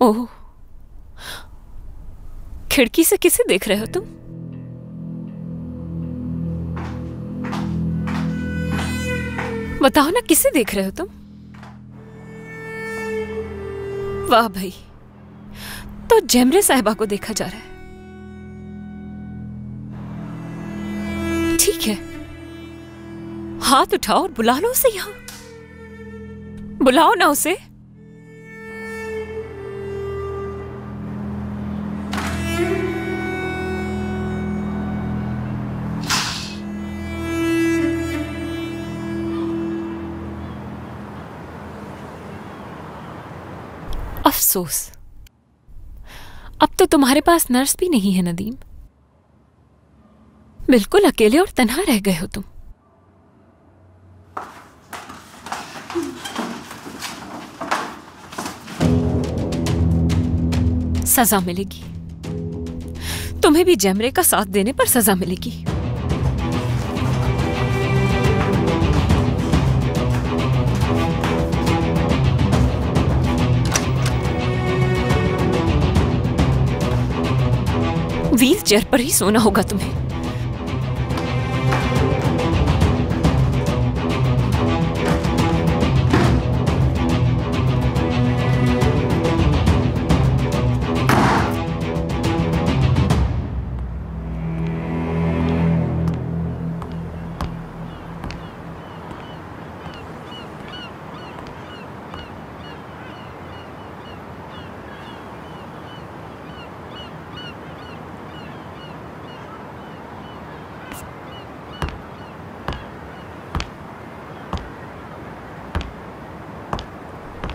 ओह, खिड़की से किसे देख रहे हो तुम? बताओ ना, किसे देख रहे हो तुम? वाह भाई, तो जेमरे साहिबा को देखा जा रहा है। ठीक है, हाथ उठाओ और बुला लो उसे यहां। बुलाओ ना उसे। अफसोस, अब तो तुम्हारे पास नर्स भी नहीं है नदीम। बिल्कुल अकेले और तन्हा रह गए हो तुम। सजा मिलेगी तुम्हें भी। जेमरे का साथ देने पर सजा मिलेगी। व्हील चेयर पर ही सोना होगा तुम्हें।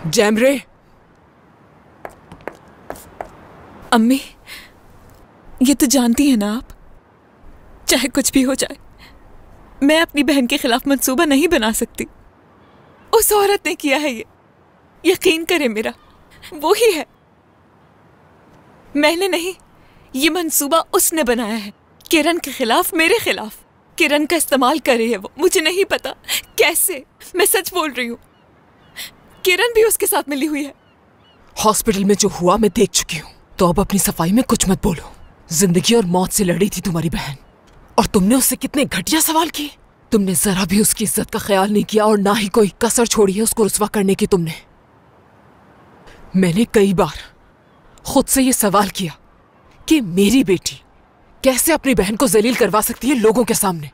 जेमरे। अम्मी, ये तो जानती है ना आप, चाहे कुछ भी हो जाए, मैं अपनी बहन के खिलाफ मंसूबा नहीं बना सकती। उस औरत ने किया है ये, यकीन करें मेरा, वो ही है। मैंने नहीं, ये मंसूबा उसने बनाया है, किरण के खिलाफ, मेरे खिलाफ। किरण का इस्तेमाल कर रही है वो, मुझे नहीं पता कैसे। मैं सच बोल रही हूँ, किरण भी उसके साथ मिली हुई है। हॉस्पिटल में जो हुआ मैं देख चुकी हूँ, तो अब अपनी सफाई में कुछ मत बोलो। जिंदगी और मौत से लड़ी थी तुम्हारी बहन, और तुमने उससे कितने घटिया सवाल किए। तुमने जरा भी उसकी इज्जत का ख्याल नहीं किया, और ना ही कोई कसर छोड़ी है उसको रुस्वा करने की तुमने। मैंने कई बार खुद से ये सवाल किया कि मेरी बेटी कैसे अपनी बहन को जलील करवा सकती है लोगों के सामने।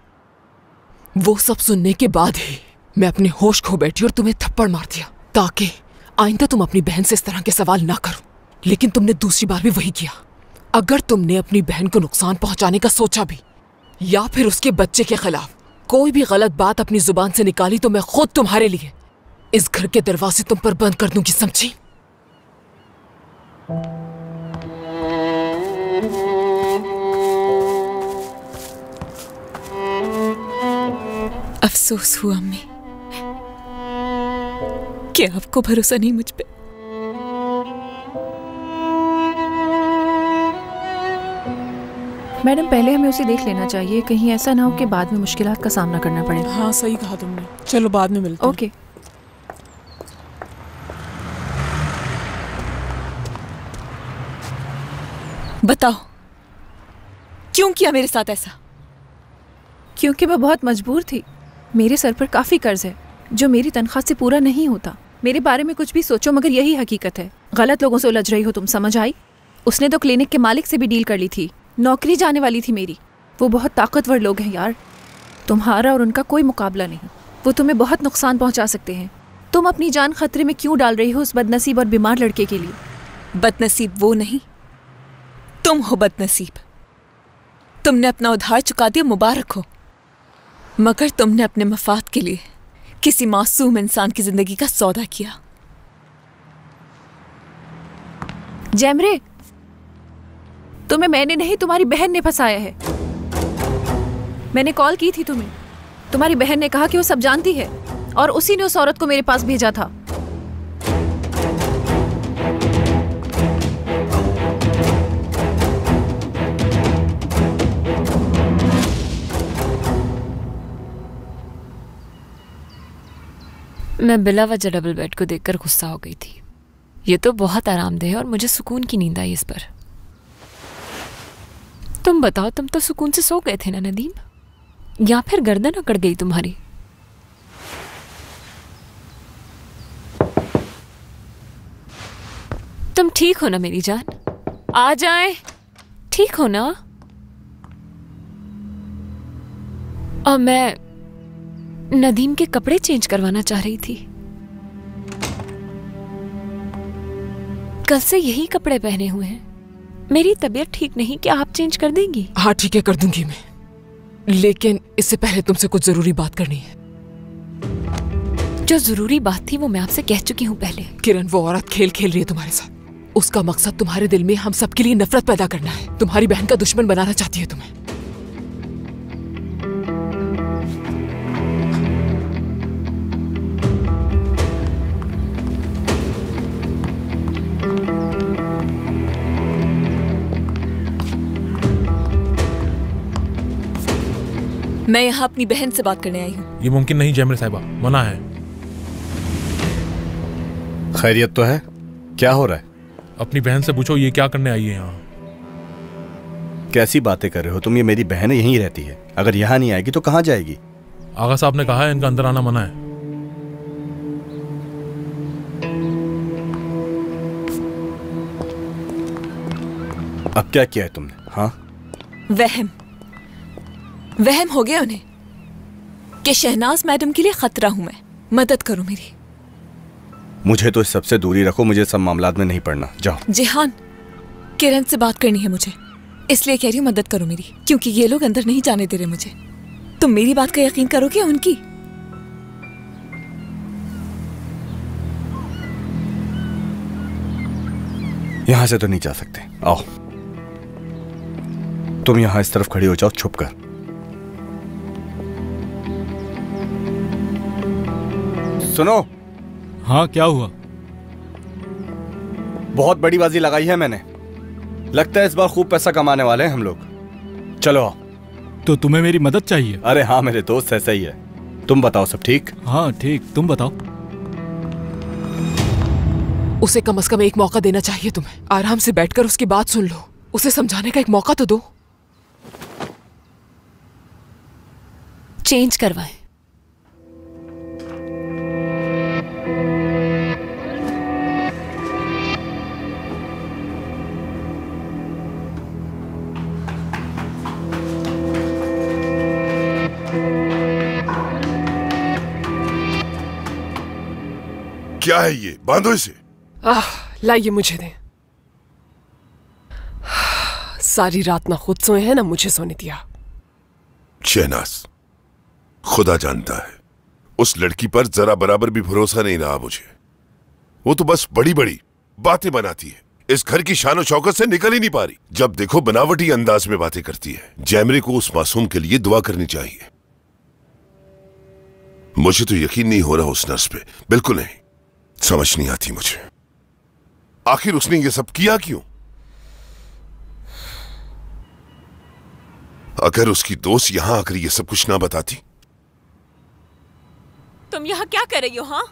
वो सब सुनने के बाद ही मैं अपने होश खो बैठी और तुम्हें थप्पड़ मार दिया, ताकि आइंदा तुम अपनी बहन से इस तरह के सवाल ना करो। लेकिन तुमने दूसरी बार भी वही किया। अगर तुमने अपनी बहन को नुकसान पहुंचाने का सोचा भी, या फिर उसके बच्चे के खिलाफ कोई भी गलत बात अपनी जुबान से निकाली, तो मैं खुद तुम्हारे लिए इस घर के दरवाजे तुम पर बंद कर दूंगी, समझी? अफसोस हुआ अम्मी कि आपको भरोसा नहीं मुझ पे। मैडम, पहले हमें उसे देख लेना चाहिए, कहीं ऐसा ना हो कि बाद में मुश्किलात का सामना करना पड़े। हाँ सही कहा तुमने, चलो बाद में मिलते हैं। ओके। बताओ, क्यों किया मेरे साथ ऐसा? क्योंकि मैं बहुत मजबूर थी। मेरे सर पर काफ़ी कर्ज है जो मेरी तनख्वाह से पूरा नहीं होता। मेरे बारे में कुछ भी सोचो, मगर यही हकीकत है। गलत लोगों से उलझ रही हो तुम, समझ आई? उसने तो क्लिनिक के मालिक से भी डील कर ली थी, नौकरी जाने वाली थी मेरी। वो बहुत ताकतवर लोग हैं यार, तुम्हारा और उनका कोई मुकाबला नहीं। वो तुम्हें बहुत नुकसान पहुंचा सकते हैं। तुम अपनी जान खतरे में क्यों डाल रही हो उस बदनसीब और बीमार लड़के के लिए? बदनसीब वो नहीं, तुम हो बदनसीब। तुमने अपना उधार चुका दिया, मुबारक हो। मगर तुमने अपने मफाद के लिए किसी मासूम इंसान की जिंदगी का सौदा किया। जेमरे, तुम्हें मैंने नहीं, तुम्हारी बहन ने फंसाया है। मैंने कॉल की थी तुम्हें, तुम्हारी बहन ने कहा कि वो सब जानती है, और उसी ने उस औरत को मेरे पास भेजा था। मैं बिला वजह डबल बेड को देखकर गुस्सा हो गई थी। ये तो बहुत आरामदेह है और मुझे सुकून की नींद आई इस पर। तुम बताओ, तुम तो सुकून से सो गए थे ना नदीम, या फिर गर्दन अकड़ गई तुम्हारी? तुम ठीक हो ना मेरी जान? आ जाए, ठीक हो ना? और मैं नदीम के कपड़े चेंज करवाना चाह रही थी। कल से यही कपड़े पहने हुए हैं। मेरी तबीयत ठीक नहीं, क्या आप चेंज कर देंगी? हाँ ठीक है, कर दूंगी मैं, लेकिन इससे पहले तुमसे कुछ जरूरी बात करनी है। जो जरूरी बात थी वो मैं आपसे कह चुकी हूँ पहले। किरण, वो औरत खेल खेल रही है तुम्हारे साथ। उसका मकसद तुम्हारे दिल में हम सबके लिए नफरत पैदा करना है। तुम्हारी बहन का दुश्मन बनाना चाहती है तुम्हें। मैं यहाँ अपनी बहन से बात करने आई हूँ। ये मुमकिन नहीं जैमरे साहिबा, मना है। खैरियत तो है? क्या हो रहा है? अपनी बहन से पूछो ये क्या करने आई है यहाँ। कैसी बातें कर रहे हो तुम? ये मेरी बहन यहीं रहती है, अगर यहाँ नहीं आएगी तो कहाँ जाएगी? आगा साहब ने कहा है इनका अंदर आना मना है। अब क्या किया है तुमने? हाँ, वहम हो गया उन्हें कि शहनाज मैडम के लिए खतरा हूं मैं। मदद करो मेरी। मुझे तो इस सबसे दूरी रखो, मुझे सब मामलात में नहीं पड़ना। जाओ। जिहान, किरण से बात करनी है मुझे, इसलिए कह रही हूँ मदद करो मेरी, क्योंकि ये लोग अंदर नहीं जाने दे रहे मुझे। तुम मेरी बात का यकीन करोगे उनकी? यहां से तो नहीं जा सकते। आओ, तुम यहां इस तरफ खड़ी हो जाओ छुप कर। सुनो। हाँ, क्या हुआ? बहुत बड़ी बाजी लगाई है मैंने, लगता है इस बार खूब पैसा कमाने वाले हैं हम लोग। चलो आओ। तो तुम्हें मेरी मदद चाहिए? अरे हाँ मेरे दोस्त, ऐसा ही है। तुम बताओ, सब ठीक? हाँ ठीक, तुम बताओ। उसे कम से कम एक मौका देना चाहिए तुम्हें। आराम से बैठकर उसकी बात सुन लो, उसे समझाने का एक मौका तो दो। चेंज करवाएं। क्या है ये? बांधो इसे। लाइए मुझे दें। सारी रात ना खुद सोए हैं ना मुझे सोने दिया। शहनाज, खुदा जानता है उस लड़की पर जरा बराबर भी भरोसा नहीं रहा मुझे। वो तो बस बड़ी बड़ी बातें बनाती है, इस घर की शान और शौकत से निकल ही नहीं पा रही। जब देखो बनावटी अंदाज में बातें करती है। जैमरे को उस मासूम के लिए दुआ करनी चाहिए। मुझे तो यकीन नहीं हो रहा उस नर्स पे, बिल्कुल नहीं। समझ नहीं आती मुझे, आखिर उसने ये सब किया क्यों? अगर उसकी दोस्त यहां आकर ये सब कुछ ना बताती। तुम यहाँ क्या कर रही हो? हाँ,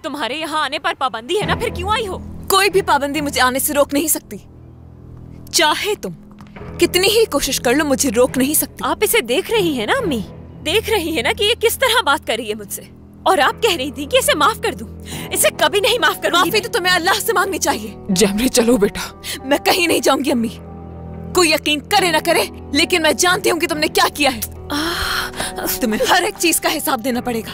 तुम्हारे यहाँ आने पर पाबंदी है ना, फिर क्यों आई हो? कोई भी पाबंदी मुझे आने से रोक नहीं सकती। चाहे तुम कितनी ही कोशिश कर लो, मुझे रोक नहीं सकती। आप इसे देख रही है ना अम्मी, देख रही है ना कि ये किस तरह बात कर रही है मुझसे, और आप कह रही थी कि इसे माफ कर दूं। इसे कभी नहीं माफ करूंगी। माफी तो तुम्हें अल्लाह से मांगनी चाहिए। जैमरे चलो बेटा। मैं कहीं नहीं जाऊंगी अम्मी, कोई यकीन करे ना करे, लेकिन मैं जानती हूँ कि तुमने क्या किया है। तुम्हें हर एक चीज का हिसाब देना पड़ेगा।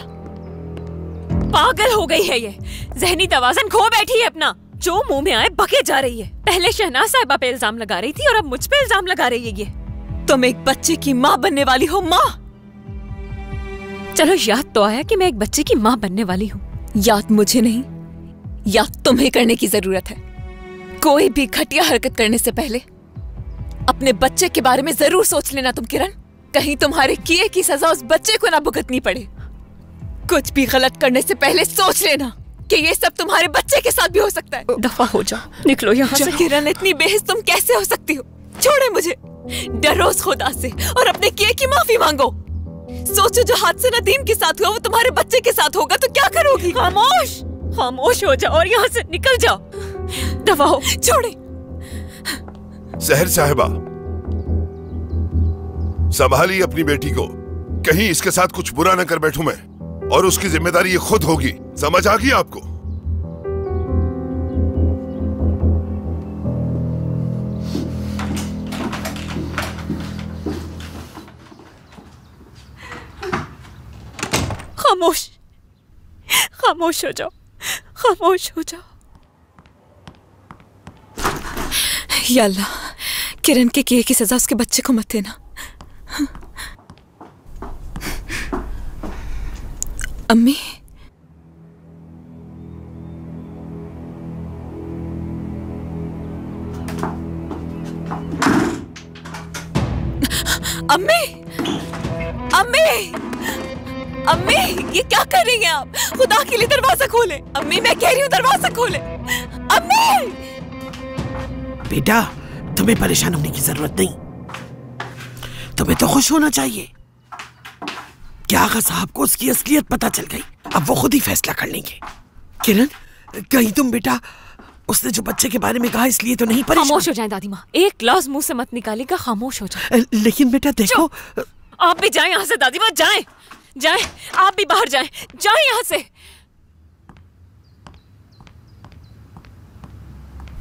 पागल हो गई है ये, जहनी तवाज़ुन खो बैठी है अपना। जो मुंह में आए बके जा रही है। पहले शहनाज साहिबा पे इल्जाम लगा रही थी और अब मुझ पे इल्जाम लगा रही है ये। तुम एक बच्चे की माँ बनने वाली हो। माँ, चलो याद तो आया कि मैं एक बच्चे की माँ बनने वाली हूँ। याद मुझे नहीं, याद तुम्हें करने की जरूरत है। कोई भी घटिया हरकत करने से पहले अपने बच्चे के बारे में जरूर सोच लेना तुम किरण। कहीं तुम्हारे किए की सजा उस बच्चे को ना भुगतनी पड़े। कुछ भी गलत करने से पहले सोच लेना कि ये सब तुम्हारे बच्चे के साथ भी हो सकता है। दफा हो जाओ, निकलो यहाँ से। किरण, इतनी बेहिस तुम कैसे हो सकती हो? छोड़े मुझे, डरो खुदा से और अपने किए की माफी मांगो। सोचो जो हादसा नदीम के साथ हुआ वो तुम्हारे बच्चे के साथ होगा तो क्या करोगी? खामोश, खामोश हो जाओ और यहाँ से निकल जाओ। दबाओ। छोड़े। सहर साहिबा, संभालिए अपनी बेटी को, कहीं इसके साथ कुछ बुरा न कर बैठूं मैं, और उसकी जिम्मेदारी ये खुद होगी। समझ आ गई आपको? खामोश, खामोश हो जाओ, खामोश हो जाओ। या अल्लाह, किरण के किए की सजा उसके बच्चे को मत देना। अम्मी, अम्मी, अम्मी, अम्मी, ये क्या कर रही हैं आप? खुदा के लिए दरवाजा खोले। अम्मी, मैं कह रही हूँ दरवाजा खोले। अम्मी! बेटा, तुम्हें परेशान होने की जरूरत नहीं। तुम्हें तो खुश होना चाहिए कि आगा साहब को उसकी असलियत पता चल गई। अब वो खुद ही फैसला कर लेंगे। किरण, कहीं तुम बेटा उसने जो बच्चे के बारे में कहा इसलिए तो नहीं परेशान? खामोश हो जाएं दादी माँ, एक लफ्ज मुंह से मत निकालेगा। खामोश हो जाए। लेकिन बेटा देखो, आप भी जाएं यहाँ से दादी माँ, जाएं, जाएं, आप भी बाहर जाएं, जाएं यहाँ से।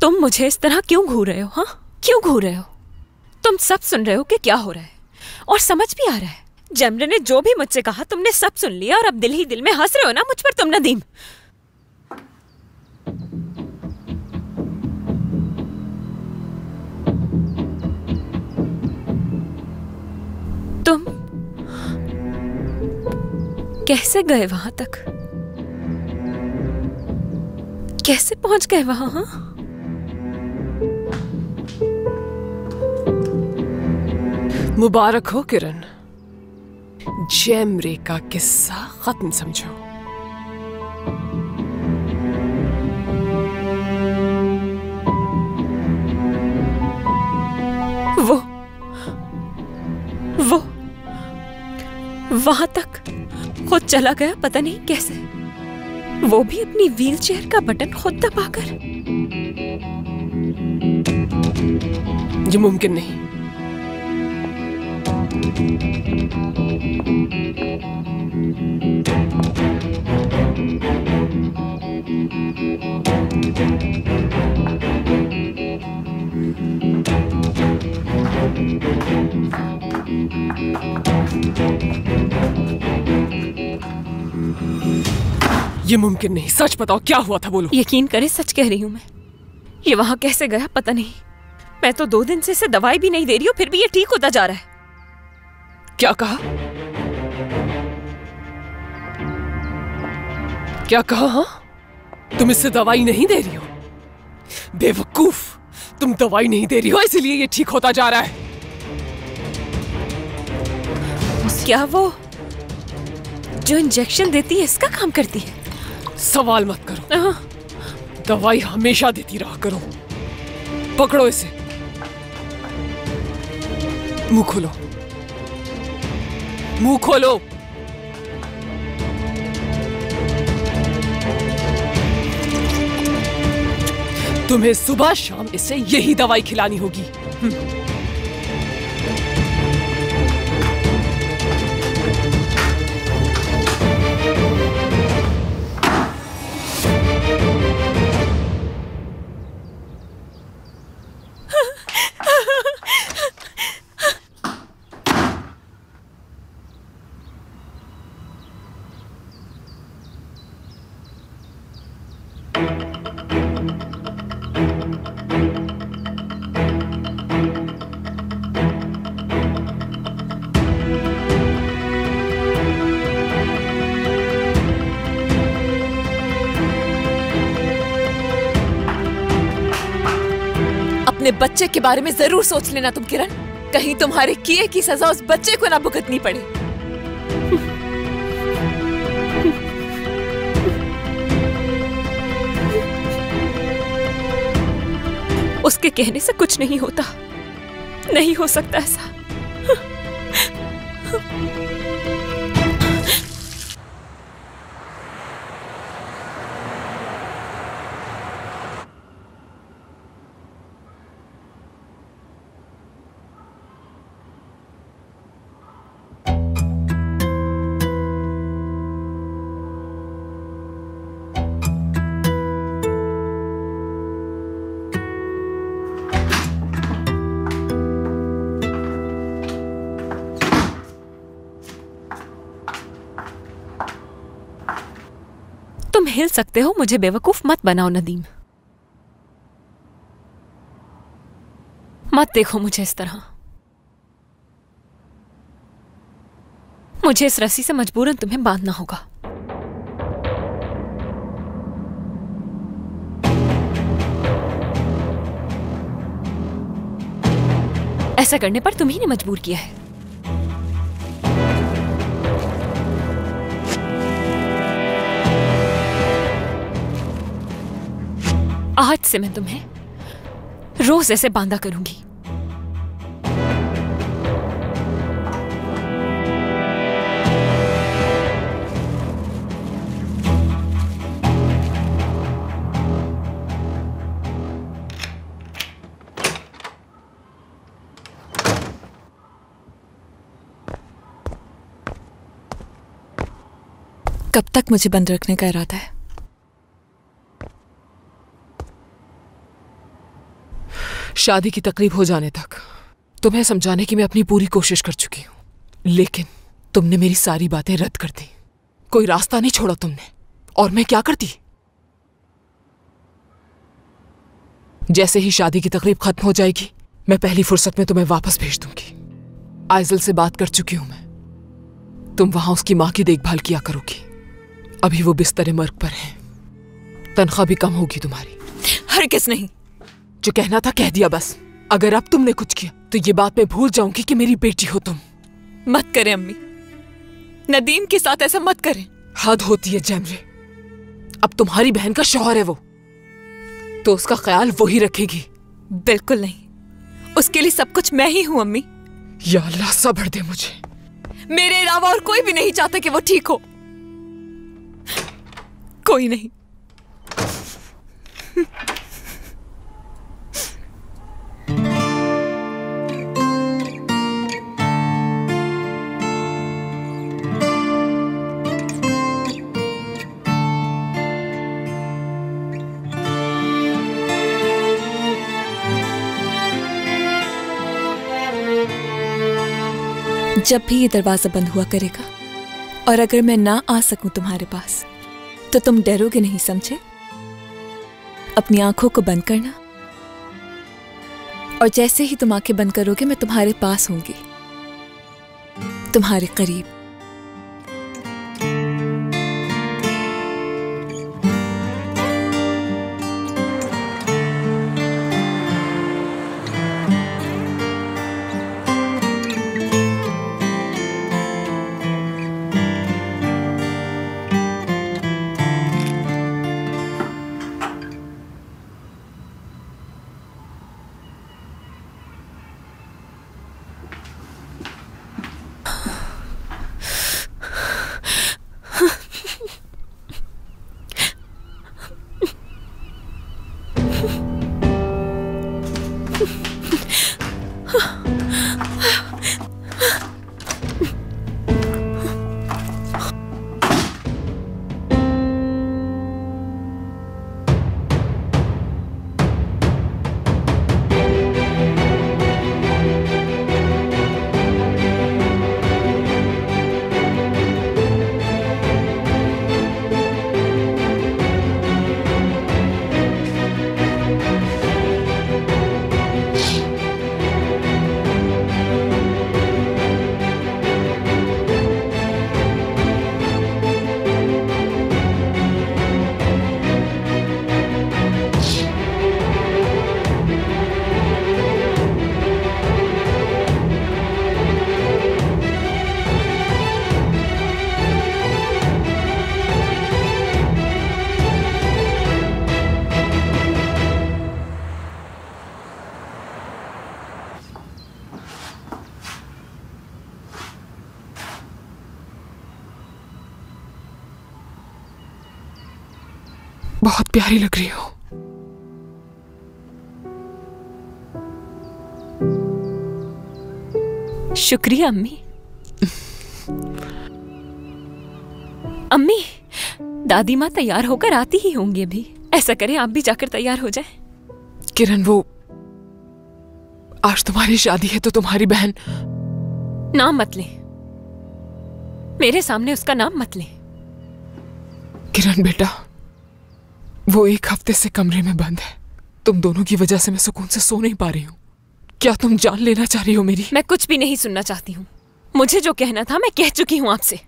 तुम मुझे इस तरह क्यों घूर रहे हो? हाँ, क्यों घूर रहे हो? तुम सब सुन रहे हो कि क्या हो रहा है, और समझ भी आ रहा है। जमरे ने जो भी मुझसे कहा तुमने सब सुन लिया, और अब दिल ही दिल में हंस रहे हो ना मुझ पर, तुम नदीम। तुम कैसे गए वहां तक? कैसे पहुंच गए वहां? हाँ, मुबारक हो किरण, जैमरे का किस्सा खत्म समझो। वो वहां तक खुद चला गया, पता नहीं कैसे, वो भी अपनी व्हीलचेयर का बटन खुद दबाकर। ये मुमकिन नहीं। ये मुमकिन नहीं। सच बताओ, क्या हुआ था? बोलो। यकीन करें, सच कह रही हूं मैं। ये वहां कैसे गया पता नहीं। मैं तो 2 दिन से इसे दवाई भी नहीं दे रही हूं, फिर भी ये ठीक होता जा रहा है। क्या कहा? क्या कहा? हाँ, तुम इससे दवाई नहीं दे रही हो? बेवकूफ, तुम दवाई नहीं दे रही हो इसलिए ये ठीक होता जा रहा है। क्या वो जो इंजेक्शन देती है इसका काम करती है? सवाल मत करो। दवाई हमेशा देती रहा करो। पकड़ो इसे। मुंह खोलो, मुंह खोलो। तुम्हें सुबह शाम इसे यही दवाई खिलानी होगी। अपने बच्चे के बारे में जरूर सोच लेना तुम किरण, कहीं तुम्हारे किए की सजा उस बच्चे को ना भुगतनी पड़े। उसके कहने से कुछ नहीं होता, नहीं हो सकता ऐसा। हिल सकते हो, मुझे बेवकूफ मत बनाओ नदीम। मत देखो मुझे इस तरह। मुझे इस रस्सी से मजबूरन तुम्हें बांधना होगा। ऐसा करने पर तुम्ही ने मजबूर किया है। आज से मैं तुम्हें रोज ऐसे बांधा करूंगी। कब तक मुझे बंद रखने का इरादा है? शादी की तकरीब हो जाने तक। तुम्हें समझाने की मैं अपनी पूरी कोशिश कर चुकी हूं, लेकिन तुमने मेरी सारी बातें रद्द कर दी। कोई रास्ता नहीं छोड़ा तुमने। और मैं क्या करती? जैसे ही शादी की तकरीब खत्म हो जाएगी, मैं पहली फुर्सत में तुम्हें वापस भेज दूंगी। आइजल से बात कर चुकी हूं मैं। तुम वहां उसकी मां की देखभाल किया करोगी। अभी वो बिस्तर मर्ग पर है। तनख्वाह भी कम होगी तुम्हारी। हरगिज़ नहीं। जो कहना था कह दिया बस। अगर अब तुमने कुछ किया तो ये बात मैं भूल जाऊंगी कि मेरी बेटी हो तुम। मत करें अम्मी, नदीम के साथ ऐसा मत करें। हद होती है जैमरे। अब तुम्हारी बहन का शौहर है वो, तो उसका ख्याल वो ही रखेगी। बिल्कुल नहीं, उसके लिए सब कुछ मैं ही हूं अम्मी। या अल्लाह सब्र दे मुझे। मेरे अलावा और कोई भी नहीं चाहता कि वो ठीक हो। कोई नहीं। जब भी ये दरवाजा बंद हुआ करेगा और अगर मैं ना आ सकूं तुम्हारे पास, तो तुम डरोगे नहीं, समझे? अपनी आंखों को बंद करना, और जैसे ही तुम आंखें बंद करोगे मैं तुम्हारे पास होंगी, तुम्हारे करीब। बहुत प्यारी लग रही हो। शुक्रिया अम्मी। अम्मी, दादी माँ तैयार होकर आती ही होंगी अभी। ऐसा करें आप भी जाकर तैयार हो जाए। किरण, वो आज तुम्हारी शादी है तो तुम्हारी बहन। नाम मत ले, मेरे सामने उसका नाम मत ले। किरण बेटा, वो एक हफ्ते से कमरे में बंद है। तुम दोनों की वजह से मैं सुकून से सो नहीं पा रही हूँ। क्या तुम जान लेना चाह रही हो मेरी? मैं कुछ भी नहीं सुनना चाहती हूँ। मुझे जो कहना था मैं कह चुकी हूँ आपसे।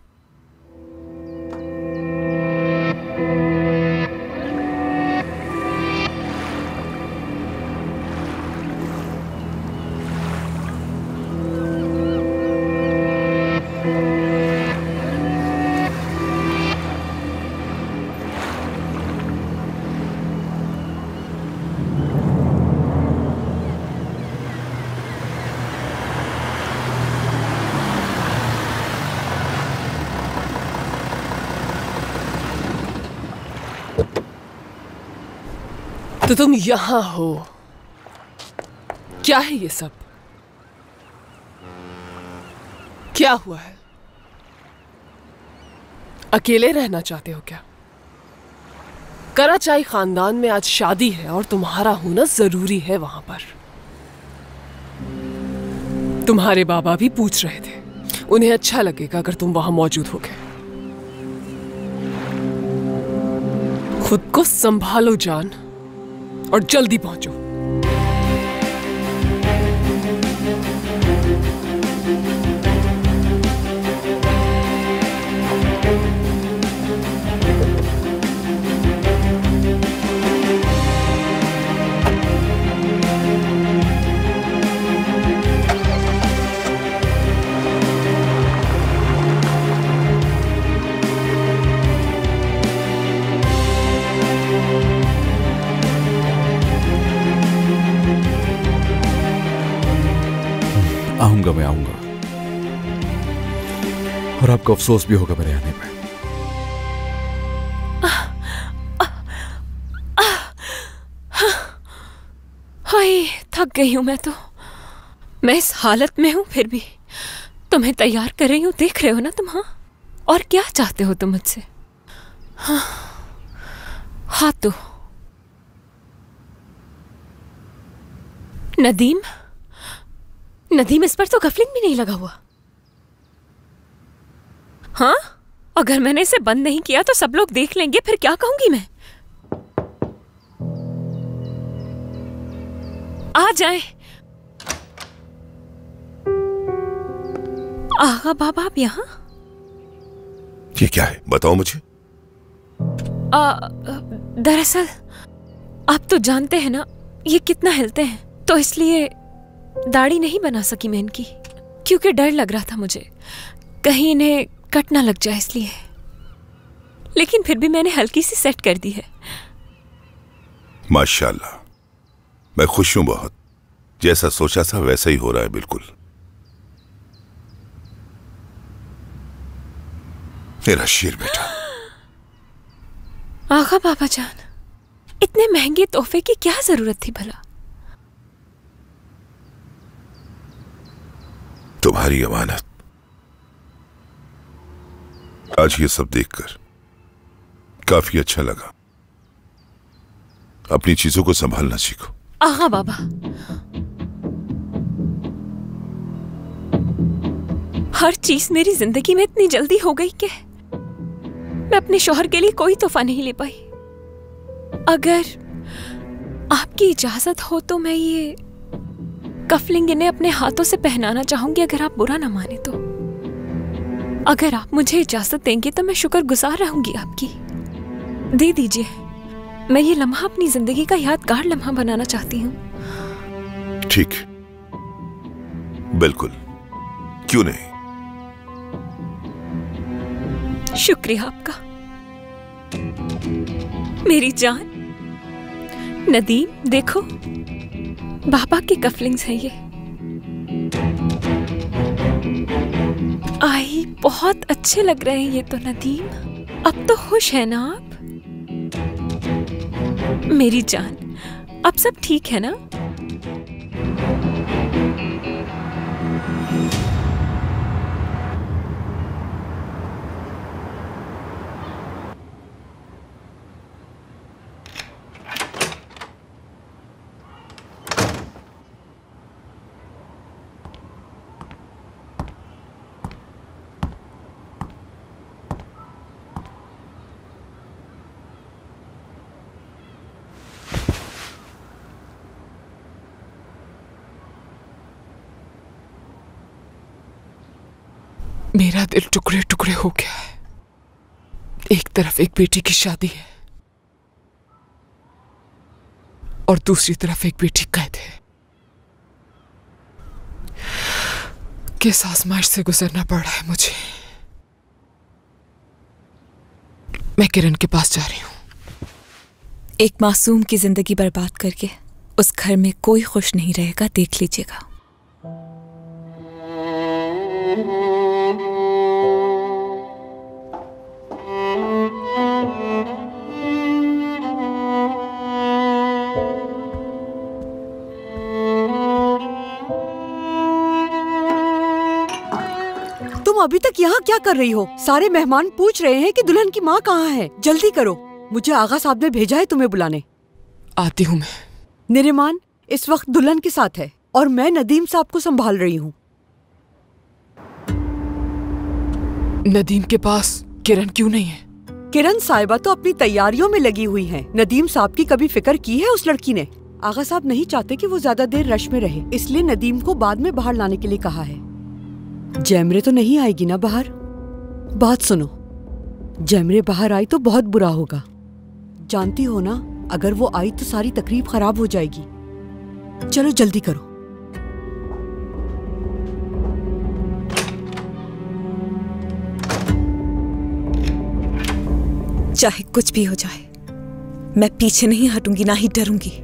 तो तुम यहां हो। क्या है ये सब? क्या हुआ है? अकेले रहना चाहते हो क्या? कराचाई खानदान में आज शादी है और तुम्हारा होना जरूरी है वहां पर। तुम्हारे बाबा भी पूछ रहे थे। उन्हें अच्छा लगेगा अगर तुम वहां मौजूद होगे। खुद को संभालो जान, और जल्दी पहुंचो। आऊंगा, मैं आऊंगा, और आपको अफसोस भी होगा मेरे आने पे। हाय, थक गई हूं मैं तो। मैं इस हालत में हूं फिर भी तुम्हें तैयार कर रही हूं। देख रहे हो ना तुम? हाँ, और क्या चाहते हो तुम मुझसे? हाँ, हाथ दो। नदीम, नदीम, इस पर तो कफलिंग भी नहीं लगा हुआ। हाँ, अगर मैंने इसे बंद नहीं किया तो सब लोग देख लेंगे, फिर क्या कहूंगी मैं? आ जाए। आगा बाबा, आप यहाँ? ये क्या है, बताओ मुझे। दरअसल आप तो जानते हैं ना ये कितना हिलते हैं, तो इसलिए दाढ़ी नहीं बना सकी मैं इनकी, क्योंकि डर लग रहा था मुझे कहीं इन्हें कट ना लग जाए इसलिए। लेकिन फिर भी मैंने हल्की सी सेट कर दी है। माशाल्लाह, मैं खुश हूं बहुत। जैसा सोचा था वैसा ही हो रहा है बिल्कुल। मेरा शेर बेटा। आगा बाबा जान, इतने महंगे तोहफे की क्या जरूरत थी भला? तुम्हारी अमानत। आज ये सब देखकर काफी अच्छा लगा। अपनी चीजों को संभालना सीखो। आगा बाबा, हर चीज मेरी जिंदगी में इतनी जल्दी हो गई कि मैं अपने शौहर के लिए कोई तोहफा नहीं ले पाई। अगर आपकी इजाजत हो तो मैं ये कफलिंग इन्हें अपने हाथों से पहनाना चाहूंगी, अगर आप बुरा ना माने तो। अगर आप मुझे इजाजत देंगे तो मैं शुक्रगुजार रहूंगी आपकी। दे दीजिए। मैं ये लम्हा अपनी जिंदगी का यादगार लम्हा बनाना चाहती हूँ। ठीक, बिल्कुल, क्यों नहीं। शुक्रिया आपका मेरी जान। नदीम, देखो, बाबा की कफलिंग्स हैं ये। आई, बहुत अच्छे लग रहे हैं ये तो नदीम। अब तो खुश है ना आप? मेरी जान, अब सब ठीक है ना? मेरा दिल टुकड़े टुकड़े हो गया है। एक तरफ एक बेटी की शादी है और दूसरी तरफ एक बेटी कैद है। किस आजमाइश से गुजरना पड़ रहा है मुझे। मैं किरण के पास जा रही हूं। एक मासूम की जिंदगी बर्बाद करके उस घर में कोई खुश नहीं रहेगा, देख लीजिएगा। तुम अभी तक यहाँ क्या कर रही हो? सारे मेहमान पूछ रहे हैं कि दुल्हन की माँ कहाँ है। जल्दी करो, मुझे आगा साहब ने भेजा है तुम्हें बुलाने। आती हूँ मैं। निरिमान इस वक्त दुल्हन के साथ है और मैं नदीम साहब को संभाल रही हूँ। नदीम के पास किरण क्यों नहीं है? किरण साहिबा तो अपनी तैयारियों में लगी हुई हैं। नदीम साहब की कभी फिक्र की है उस लड़की ने? आगा साहब नहीं चाहते कि वो ज्यादा देर रश में रहे, इसलिए नदीम को बाद में बाहर लाने के लिए कहा है। जैमरे तो नहीं आएगी ना बाहर? बात सुनो, जैमरे बाहर आई तो बहुत बुरा होगा। जानती हो ना, अगर वो आई तो सारी तकरीब खराब हो जाएगी। चलो जल्दी करो। चाहे कुछ भी हो जाए, मैं पीछे नहीं हटूंगी, ना ही डरूंगी।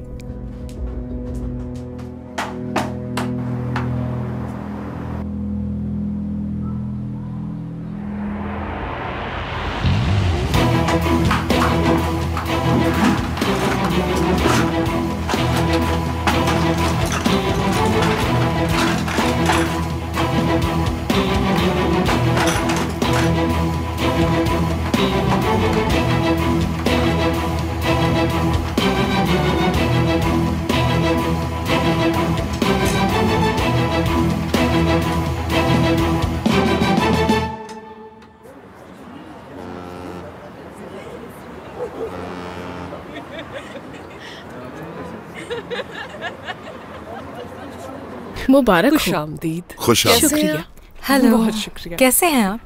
मुबारक हो। खुशामदीद। खुशामदीद। शुक्रिया। हेलो, बहुत शुक्रिया। कैसे हैं आप?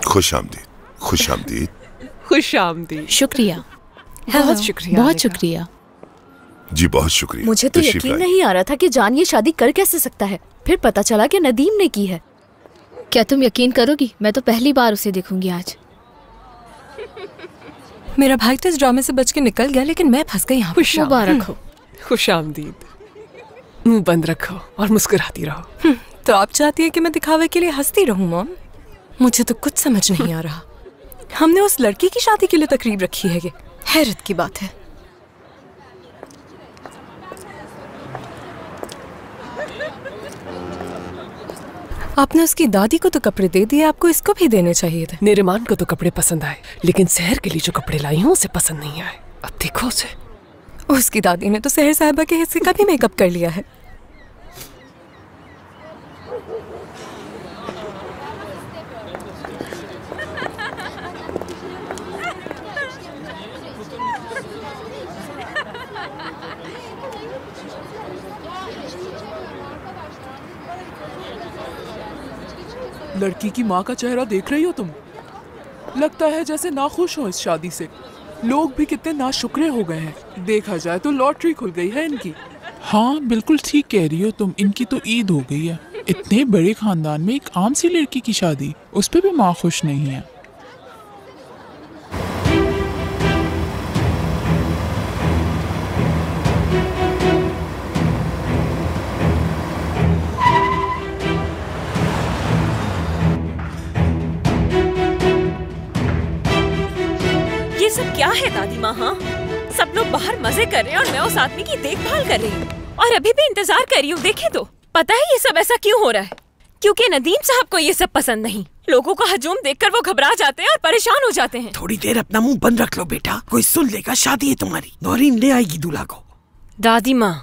खुशामदीद। खुशामदीद। खुशामदीद। शुक्रिया। बहुत शुक्रिया। बहुत शुक्रिया। जी बहुत शुक्रिया। मुझे तो तशरीफ यकीन लाइए। नहीं आ रहा था कि जान ये शादी कर कैसे सकता है। फिर पता चला कि नदीम ने की है। क्या तुम यकीन करोगी, मैं तो पहली बार उसे देखूंगी आज। मेरा भाई तो इस ड्रामे से बच के निकल गया, लेकिन मैं फंस गई यहाँ। मुबारक हो। खुशामदीद। मुंह बंद रखो और मुस्कुराती रहो। तो आप चाहती है कि मैं दिखावे के लिए हंसती रहूं मॉम? मुझे तो कुछ समझ नहीं आ रहा। हमने उस लड़की की शादी के लिए तकरीब रखी है, ये हैरत की बात है। आपने उसकी दादी को तो कपड़े दे दिए, आपको इसको भी देने चाहिए थे। निरिमान को तो कपड़े पसंद आए, लेकिन सहर के लिए जो कपड़े लाई हूँ उसे पसंद नहीं आए। अब देखो उसे। उसकी दादी ने तो सहर साहिबा के हिस्से का भी मेकअप कर लिया है। लड़की की माँ का चेहरा देख रही हो तुम? लगता है जैसे नाखुश हो इस शादी से। लोग भी कितने नाशुक्रे हो गए हैं। देखा जाए तो लॉटरी खुल गई है इनकी। हाँ बिल्कुल ठीक कह रही हो तुम, इनकी तो ईद हो गई है। इतने बड़े खानदान में एक आम सी लड़की की शादी, उस पर भी माँ खुश नहीं है। ये सब क्या है दादी माँ? हाँ, सब लोग बाहर मजे कर रहे हैं और मैं उस आदमी की देखभाल कर रही हूँ और अभी भी इंतजार कर रही हूँ। देखे तो पता है ये सब ऐसा क्यों हो रहा है? क्योंकि नदीम साहब को ये सब पसंद नहीं। लोगों का हजूम देखकर वो घबरा जाते हैं और परेशान हो जाते हैं। थोड़ी देर अपना मुंह बंद रख लो बेटा, कोई सुन लेगा। शादी है तुम्हारी, नौरीन ले आएगी दूल्हा को। दादी माँ,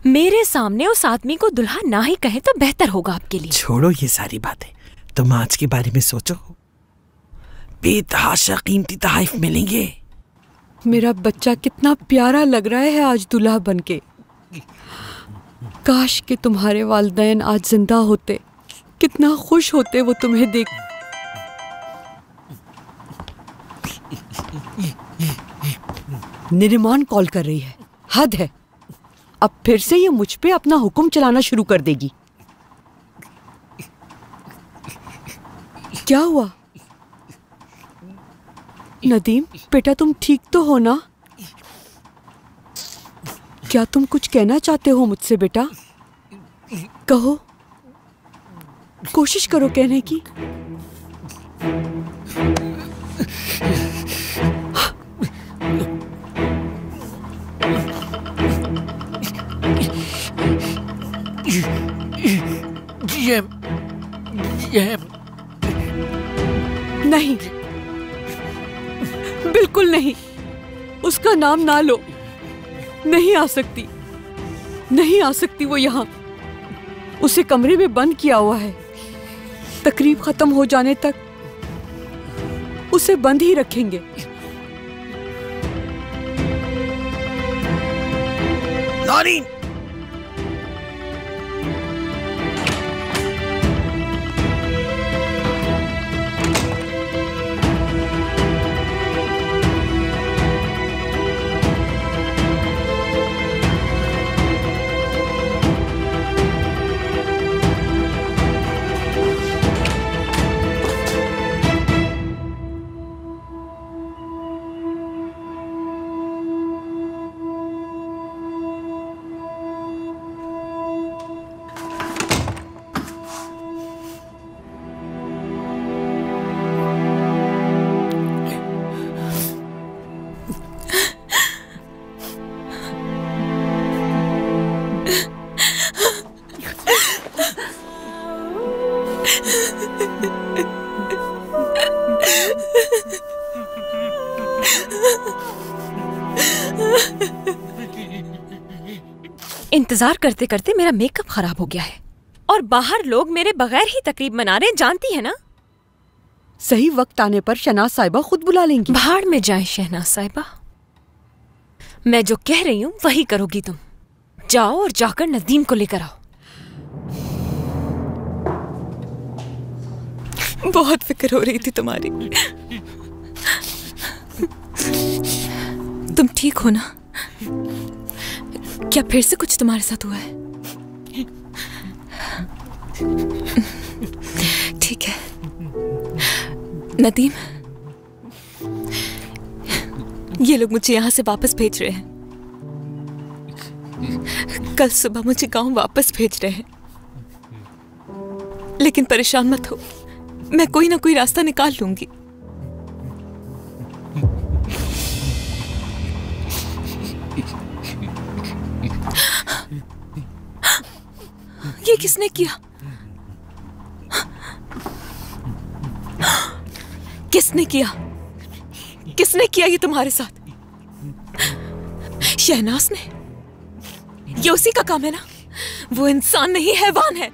मेरे सामने उस आदमी को दुल्हा ना ही कहे तो बेहतर होगा आपके लिए। छोड़ो ये सारी बातें, तुम आज के बारे में सोचो। बेतहाशा कीमती तोहफे मिलेंगे। मेरा बच्चा कितना प्यारा लग रहा है आज दुल्हा बनके। काश कि तुम्हारे वालिदैन आज जिंदा होते, कितना खुश होते वो तुम्हें देख। निरिमान कॉल कर रही है, हद है। अब फिर से ये मुझ पे अपना हुक्म चलाना शुरू कर देगी। क्या हुआ? नदीम बेटा, तुम ठीक तो हो ना? क्या तुम कुछ कहना चाहते हो मुझसे बेटा? कहो, कोशिश करो कहने की। नहीं, बिल्कुल नहीं। उसका नाम ना लो। नहीं आ सकती, नहीं आ सकती वो यहाँ। उसे कमरे में बंद किया हुआ है। तकरीब खत्म हो जाने तक उसे बंद ही रखेंगे। नौरीन! इंतजार करते करते मेरा मेकअप खराब हो गया है और बाहर लोग मेरे बगैर ही तकरीब मना रहे, जानती है ना? सही वक्त आने पर शहनाज साहिबा खुद बुला लेंगी। भाड़ में जाए शहनाज साहिबा। मैं जो कह रही हूँ वही करोगी तुम। जाओ और जाकर नदीम को लेकर आओ। बहुत फिक्र हो रही थी तुम्हारी। तुम ठीक हो ना? क्या फिर से कुछ तुम्हारे साथ हुआ है? ठीक है नदीम, ये लोग मुझे यहाँ से वापस भेज रहे हैं। कल सुबह मुझे गांव वापस भेज रहे हैं। लेकिन परेशान मत हो, मैं कोई ना कोई रास्ता निकाल लूंगी। ये किसने किया? किसने किया? किसने किया ये तुम्हारे साथ? शहनाज ने? ये उसी का काम है ना? वो इंसान नहीं, हैवान है।